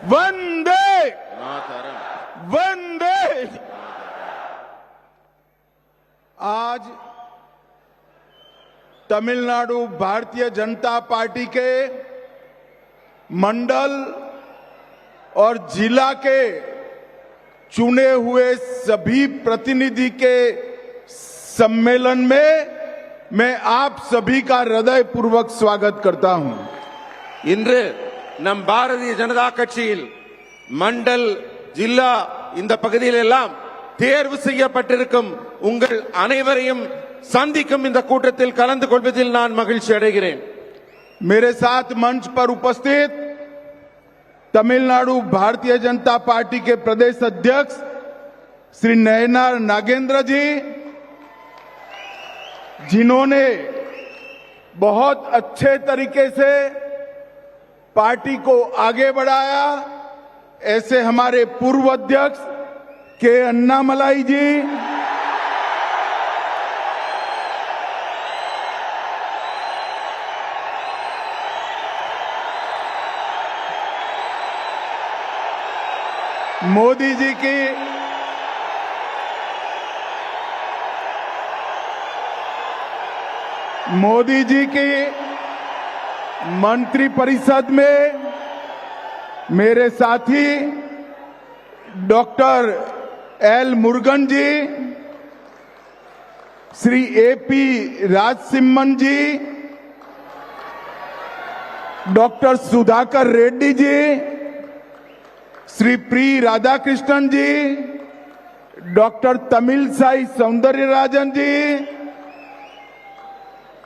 वंदे मातरम। वंदे। आज तमिलनाडु भारतीय जनता पार्टी के मंडल और जिला के चुने हुए सभी प्रतिनिधि के सम्मेलन में मैं आप सभी का हृदयपूर्वक स्वागत करता हूं। இன்று நம் பாரதிய ஜனதா கட்சியில் மண்டல் ஜில்லா இந்த பகுதியில் எல்லாம் தேர்வு செய்யப்பட்டிருக்கும் உங்கள் அனைவரையும் சந்திக்கும் இந்த கூட்டத்தில் கலந்து கொள்வதில் நான் மகிழ்ச்சி அடைகிறேன்। मेरे साथ मंच पर उपस्थित तमिलनाडु भारतीय जनता पार्टी के प्रदेश अध्यक्ष श्री नयनार नागेंद्र जी, जिन्होंने बहुत अच्छे तरीके से पार्टी को आगे बढ़ाया, ऐसे हमारे पूर्व अध्यक्ष के अन्नामलाई जी, मोदी जी की मंत्री परिषद में मेरे साथी डॉक्टर एल मुरुगन जी, श्री एपी राजसिम्मन जी, डॉक्टर सुधाकर रेड्डी जी, श्री प्री राधाकृष्णन जी, डॉक्टर तमिलसाई सौंदर्यराजन जी,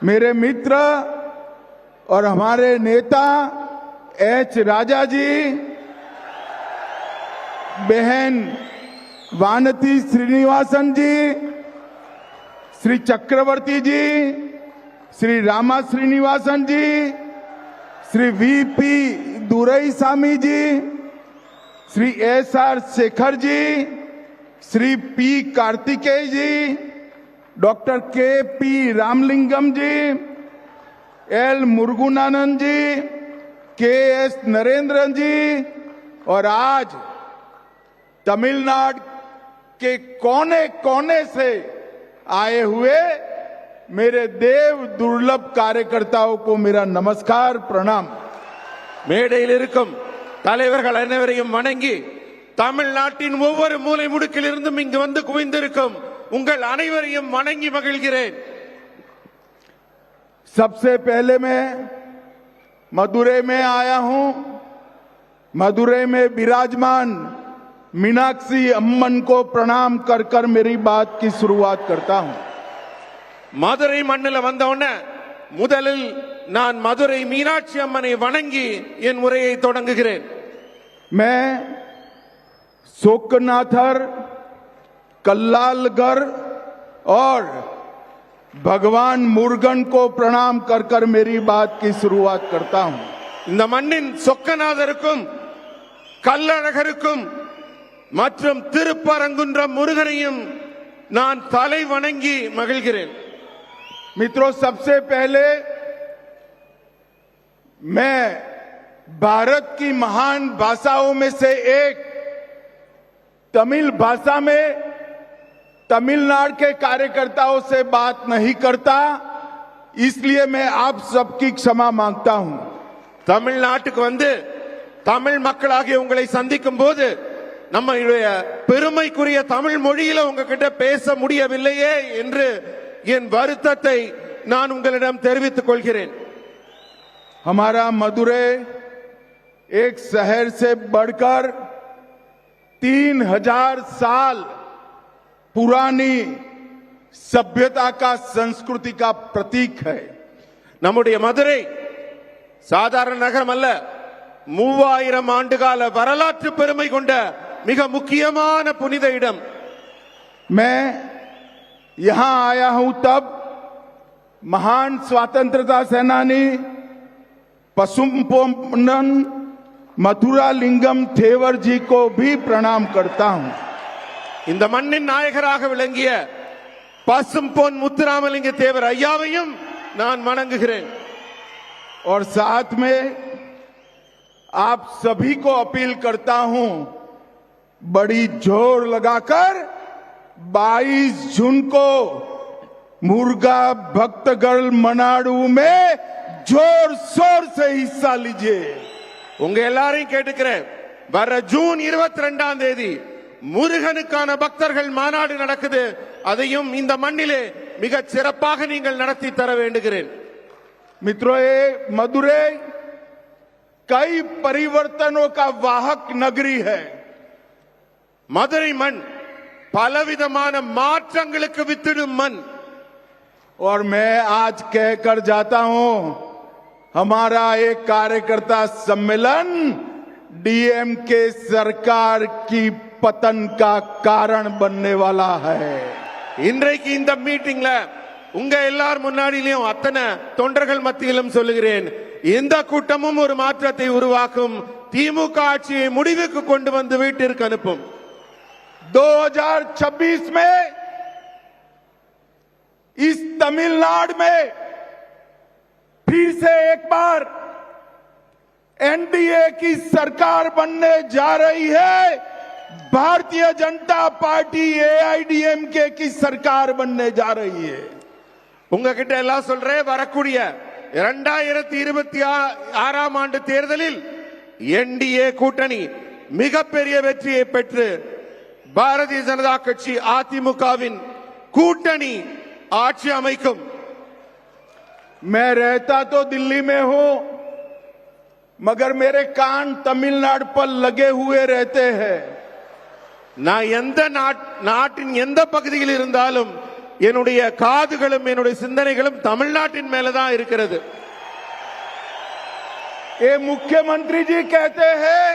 मेरे मित्र और हमारे नेता एच राजा जी, बहन वानती श्रीनिवासन जी, श्री चक्रवर्ती जी, श्री रामा श्रीनिवासन जी, श्री वीपी दुरईसामी जी, श्री एसआर शेखर जी, श्री पी कार्तिकेय जी, डॉक्टर के पी रामलिंगम जी, एल मुरुगनानंद जी, के एस नरेंद्रन जी, और आज तमिलनाडु के कोने कोने से आए हुए मेरे देव दुर्लभ कार्यकर्ताओं को मेरा नमस्कार प्रणाम। மேடையில் இருக்கும் தலைவர்கள் அனைவரையும் வணங்கி தமிழ்நாட்டின் ஒவ்வொரு மூலை முடுக்கிலிருந்தும் இங்கு வந்து குவிந்திருக்கும் உங்கள் அனைவரையும் வணங்கி மகிழ்கிறேன்। सबसे पहले मैं मदुरै में आया हूं। मदुरै में विराजमान मीनाक्षी अम्मन को प्रणाम कर कर मेरी बात की शुरुआत करता हूं। மதுரை மண்ணில் வந்தவுடனே முதலில் நான் மதுரை மீனாட்சி அம்மனை வணங்கி என் உரையை தொடங்குகிறேன்। मैं शोकनाथर, कल्लालगर और भगवान मुरुगन को प्रणाम कर कर मेरी बात की शुरुआत करता हूं। இந்த மண்ணின் சொக்கநாதருக்கும் கல்லழகருக்கும் மற்றும் திருப்பரங்குன்றம் முருகனையும் நான் தலை வணங்கி மகிழ்கிறேன்। मित्रों, सबसे पहले मैं भारत की महान भाषाओं में से एक तमिल भाषा में तमिलनाडु के कार्यकर्ताओं से बात नहीं करता, इसलिए मैं आप सबकी क्षमा मांगता हूं। தமிழ்நாட்டுக்கு வந்து தமிழ் மக்களாகிய உங்களை சந்திக்கும் போது நம்மளுடைய பெருமைக்குரிய தமிழ் மொழியில உங்ககிட்ட பேச முடியவில்லையே என்று என் வருத்தத்தை நான் உங்களிடம் தெரிவித்துக் கொள்கிறேன்। हमारा मदुरै एक शहर से बढ़कर 3000 साल पुरानी सभ्यता का, संस्कृति का प्रतीक है। நம்முடைய மதுரை சாதாரண நகரம் அல்ல, 3000 ஆண்டுகால வரலாற்று பெருமை கொண்ட மிக முக்கியமான புனித இடம்। मैं यहां आया हूं तब महान स्वतंत्रता सेनानी पसुम्पोन्नन मथुरा लिंगम थेवर जी को भी प्रणाम करता हूं। இந்த மண்ணின் நாயகராக விளங்கிய பசும்பொன் முத்துராமலிங்க தேவர் ஐயாவையும் நான் வணங்குகிறேன்। और साथ में आप सभी को अपील करता हूं, बड़ी जोर लगाकर 22 जून को मुर्गा भक्तगढ़ मनाडू में जोर शोर से हिस्सा लीजिए। உங்க எல்லாரையும் கேட்டுக்கிறேன், வர ஜூன் 22ஆம் தேதி முருகனுக்கான பக்தர்கள் மாநாடு நடக்குது. அதையும் இந்த மண்ணிலே மிக சிறப்பாக நீங்கள் நடத்தி தர வேண்டுகிறேன். मित्रों, ये मदुरै कई परिवर्तनों का वाहक नगरी है। மதுரை மண் பலவிதமான மாற்றங்களுக்கு வித்திடும் மண். और मैं आज कहकर जाता हूं, हमारा एक कार्यकर्ता सम्मेलन डीएमके सरकार की पतन का कारण बनने वाला है। இன்றைக்கு இந்த மீட்டிங்ல உங்க எல்லார் முன்னாடியிலும் அத்தனை தொண்டர்கள் மத்தியிலும் சொல்லுகிறேன், இந்த கூட்டமும் ஒரு மாற்றத்தை உருவாக்கும், திமுக ஆட்சியை முடிவுக்கு கொண்டு வந்து வீட்டிற்கு அனுப்பும். 2026 में इस तमिलनाडु में फिर से एक बार एनडीए की सरकार बनने जा रही है। भारतीय जनता पार्टी एआईडीएमके की सरकार बनने जा रही है। உங்ககிட்ட எல்லாம் சொல்றேன், வரக்கூடிய 2026ஆம் ஆண்டு தேர்தலில் என்டிஏ கூட்டணி மிகப்பெரிய வெற்றியை பெற்று பாரதிய ஜனதா கட்சி அதிமுகவின் கூட்டணி ஆட்சி அமைக்கும். मैं रहता तो दिल्ली में हूं, मगर मेरे कान तमिलनाडु पर लगे हुए रहते हैं। நான் எந்த நாட்டின் எந்த பகுதியில் இருந்தாலும் என்னுடைய காதுகளும் என்னுடைய சிந்தனைகளும் தமிழ்நாட்டின் மேலதான் இருக்கிறது. ये मुख्यमंत्री जी कहते हैं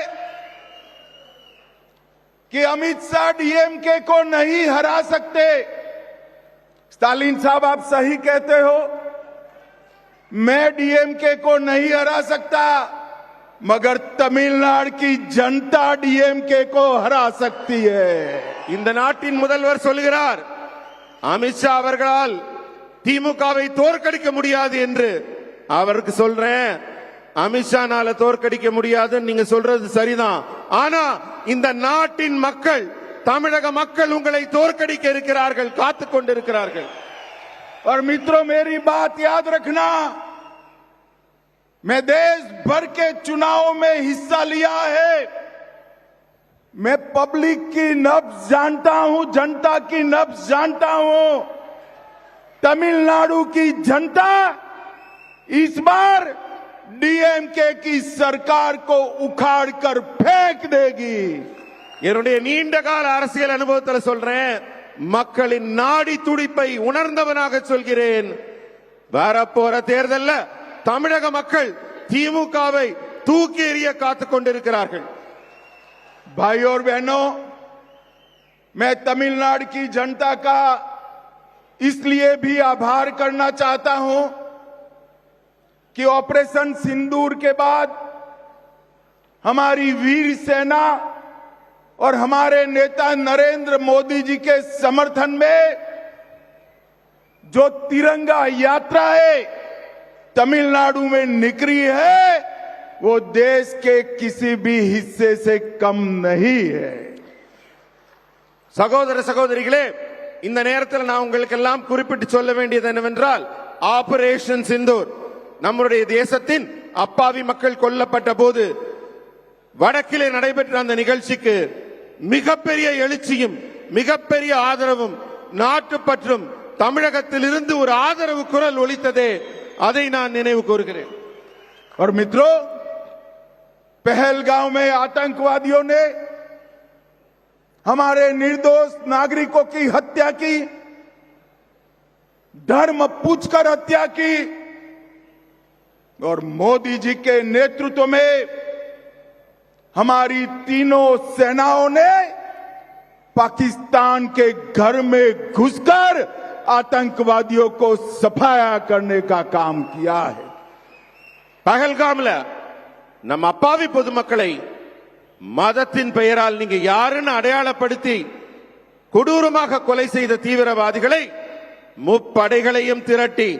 कि अमित शाह डीएमके को नहीं हरा सकते। स्टालिन साहब, आप सही कहते हो, मैं डीएमके को नहीं हरा सकता, मगर तमिलनाडु की जनता डीएमके को हरा सकती है। இந்த நாட்டின் முதல்வர் சொல்கிறார், அமித்ஷா அவர்களால் திமுகவை தோற்கடிக்க முடியாது என்று. அவருக்கு சொல்றேன், அமித்ஷானால தோற்கடிக்க முடியாதுன்னு நீங்க சொல்றது சரிதான், ஆனா இந்த நாட்டின் மக்கள், தமிழக மக்கள் உங்களை தோற்கடிக்க இருக்கிறார்கள், காத்துக் கொண்டிருக்கிறார்கள். और मित्रों, मेरी बात याद रखना, मैं देश भर के चुनाव में हिस्सा लिया है। मैं पब्लिक की नब्ज जानता हूं, जनता की नब्ज जानता हूं। तमिलनाडु की जनता इस बार डीएमके की सरकार को उखाड़ कर फेंक देगी। என்னுடைய நீண்ட கால அரசியல் அனுபவத்தில் சொல்றேன், மக்களின் நாடி துடிப்பை உணர்ந்தவனாக சொல்கிறேன். வரப்போற தேர்தல்ல தமிழக மக்கள் திமுகவை தூக்கி எறிய காத்துக் கொண்டிருக்கிறார்கள். भाई और बहनों, मैं तमिलनाडु की जनता का इसलिए भी आभार करना चाहता हूं कि ऑपरेशन सिंदूर के बाद हमारी वीर सेना और हमारे नेता नरेंद्र मोदी जी के समर्थन में जो तिरंगा यात्रा है तमिलनाडु में निकली है, वो देश के किसी भी हिस्से से कम नहीं है। சகோதர சகோதரிகளே, இந்த நேரத்தில் நான் உங்களுக்கு எல்லாம் குறிப்பிட்டு சொல்ல வேண்டியது என்னவென்றால், ஆபரேஷன் சிந்தூர் நம்முடைய தேசத்தின் அப்பாவி மக்கள் கொல்லப்பட்ட போது வடக்கிலே நடைபெற்ற அந்த நிகழ்ச்சிக்கு மிகப்பெரிய எழுச்சியும் மிகப்பெரிய ஆதரவும் நாட்டுப்பற்றும் தமிழகத்தில் இருந்து ஒரு ஆதரவு குரல் ஒலித்ததே, அதை நான் நினைவு கூறுகிறேன். और मित्रों, पहलगांव में आतंकवादियों ने हमारे निर्दोष नागरिकों की हत्या की, धर्म पूछकर हत्या की, और मोदी जी के नेतृत्व में हमारी तीनों सेनाओं ने पाकिस्तान के घर में घुसकर आतंकवादियों को सफाया करने का काम किया है। பகல்காம்ல நம்ம அப்பாவி பொதுமக்களை மதத்தின் பெயரால் நீங்க யாருன்னு அடையாளப்படுத்தி கொடூரமாக கொலை செய்த தீவிரவாதிகளை முப்படைகளையும் திரட்டி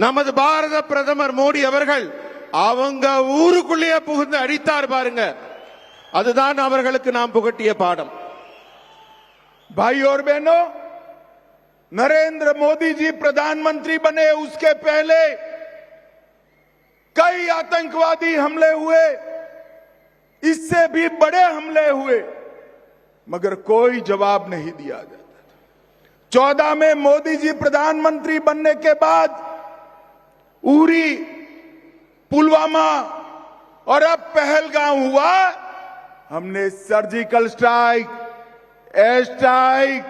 நமது பாரத பிரதமர் மோடி அவர்கள் அவங்க ஊருக்குள்ளேயே புகுந்து அடித்தார் பாருங்க, அதுதான் அவர்களுக்கு நாம் புகட்டிய பாடம். भाई और बहनों, नरेंद्र मोदी जी प्रधानमंत्री बने उसके पहले कई आतंकवादी हमले हुए, इससे भी बड़े हमले हुए, मगर कोई जवाब नहीं दिया जाता था। 14 में मोदी जी प्रधानमंत्री बनने के बाद उरी, पुलवामा और अब पहलगाम हुआ। हमने सर्जिकल स्ट्राइक, एयर स्ट्राइक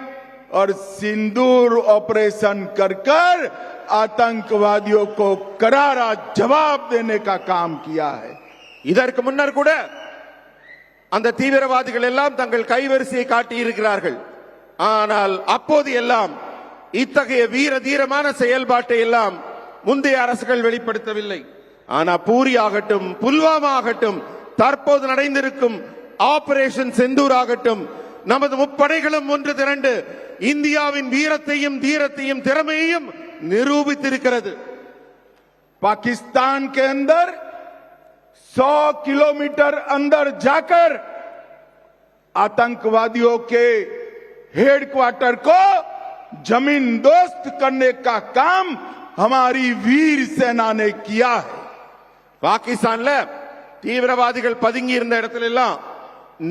और सिंदूर ऑपरेशन कर कर आतंकवादियों को करारा जवाब देने का काम किया है. இதற்கு முன்னர் கூட அந்த தீவிரவாதிகள் எல்லாம் தங்கள் கைவரிசையை காட்டி இருக்கிறார்கள். ஆனால் அப்போது எல்லாம் இத்தகைய வீர தீரமான செயல்பாட்டை எல்லாம் முந்தைய அரசுகள் வெளிப்படுத்தவில்லை. ஆனா பூரி ஆகட்டும், புல்வாமா ஆகட்டும், தற்போது நடந்திருக்கும் ஆபரேஷன் செந்தூர் ஆகட்டும், நமது முப்படைகளும் ஒன்று திரண்டு இந்தியாவின் வீரத்தையும் தீரத்தையும் திறமையையும் நிரூபித்திருக்கிறது. पाकिस्तान के अंदर 100 किलोमीटर अंदर जाकर आतंकवादियों के हेडक्वार्टर को जमीन दोस्त करने का काम हमारी वीर सेना ने किया है. பாகிஸ்தான்ல தீவிரவாதிகள் பதுங்கி இருந்த இடத்துல எல்லாம்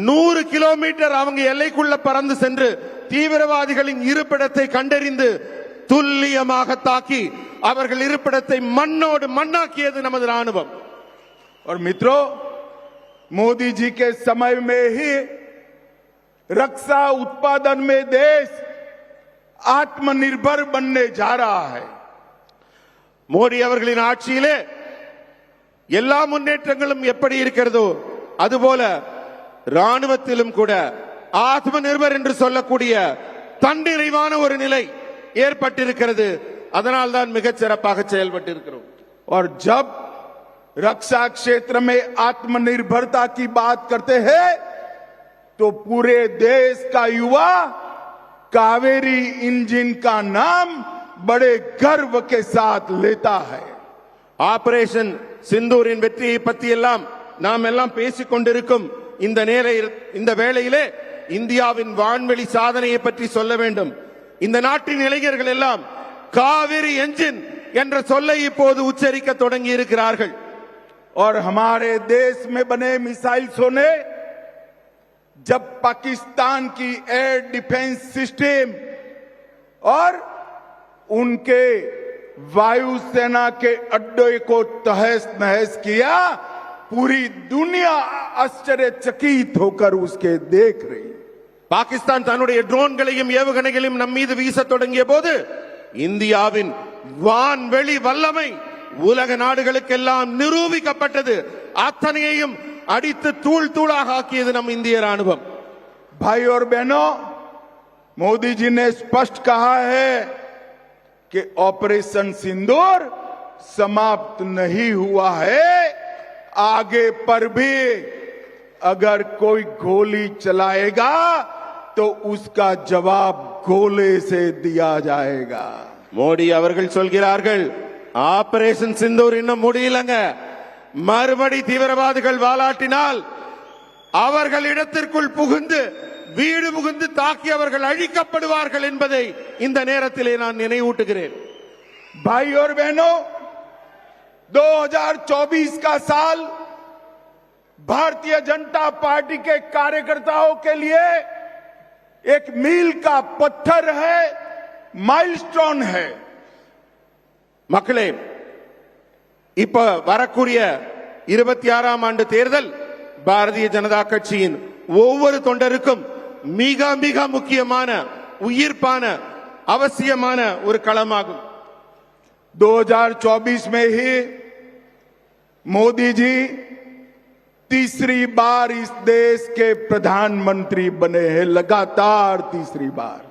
100 கிலோமீட்டர் அவங்க எல்லைக்குள்ள பறந்து சென்று தீவிரவாதிகளின் இருப்பிடத்தை கண்டறிந்து துல்லியமாக தாக்கி அவர்கள் இருப்பிடத்தை மண்ணோடு மண்ணாக்கியது நமது ராணுவம். और मित्रों, मोदी जी के समय में ही रक्षा उत्पादन में देश आत्मनिर्भर बनने जा रहा है. மோடி அவர்களின் ஆட்சியிலே எல்லா முன்னேற்றங்களும் எப்படி இருக்கிறதோ அதுபோல ராணுவத்திலும் கூட ஆத்ம நிர்பர் என்று சொல்லக்கூடிய தன்னிறைவான ஒரு நிலை ஏற்பட்டிருக்கிறது. அதனால் தான் மிகச் சிறப்பாக செயல்பட்டு இருக்கிறோம். और जब रक्षा क्षेत्र में आत्मनिर्भरता की बात करते हैं तो पूरे देश का युवा कावेरी इंजन का नाम बड़े गर्व के साथ लेता है. ஆபரேஷன் சிந்தூரின் வெற்றியை பற்றி எல்லாம் நாம் எல்லாம் பேசிக் கொண்டிருக்கும் இந்த வேளையிலே இந்தியாவின் வான்வெளி சாதனையை பற்றி சொல்ல வேண்டும். இந்த நாட்டின் இளைஞர்கள் எல்லாம் காவிரி என்ஜின் என்ற சொல்லை இப்போது உச்சரிக்க தொடங்கி இருக்கிறார்கள். और हमारे देश में बने मिसाइल्सों ने जब पाकिस्तान की एयर डिफेंस सिस्टम और उनके वायुसेना के अड्डे को तहस नहस किया, पूरी दुनिया आश्चर्यचकित होकर उसके देख रही. பாகிஸ்தான் தன்னுடைய ட்ரோன்களையும் ஏவுகணைகளையும் நம் மீது வீச தொடங்கிய போது இந்தியாவின் வான்வெளி வல்லமை உலக நாடுகளுக்கெல்லாம் நிரூபிக்கப்பட்டது. அத்தனையையும் அடித்து தூள் தூளாக ஆக்கியது நம் இந்திய ராணுவம். भाई और बहनों, मोदी जी ने स्पष्ट कहा है कि ऑपरेशन सिंदूर समाप्त नहीं हुआ है. आगे पर भी अगर कोई गोली चलाएगा तो उसका जवाब गोले से दिया जाएगा. மோடி அவர்கள் சொல்கிறார்கள், ஆபரேஷன் சிந்தூர் இன்னும் முடியலங்க, மறுபடி தீவிரவாதிகள் வாலாட்டினால் அவர்கள் இடத்திற்குள் புகுந்து வீடு புகுந்து தாக்கி அவர்கள் அழிக்கப்படுவார்கள் என்பதை இந்த நேரத்திலே நான் நினைவூட்டுகிறேன். भाई और बहनों, 2024 का साल भारतीय जनता पार्टी के कार्यकर्ताओं के लिए एक मील का पत्थर है, माइलस्टोन है. மக்களே, இப்ப வரக்கூடிய 26ஆம் ஆண்டு தேர்தல் பாரதிய ஜனதா கட்சியின் ஒவ்வொரு தொண்டருக்கும் மிக மிக முக்கியமான, உயிர்ப்பான, அவசியமான ஒரு களமாகும். 2024 में ही मोदी जी तीसरी बार इस देश के प्रधानमंत्री बने हैं, लगातार तीसरी बार.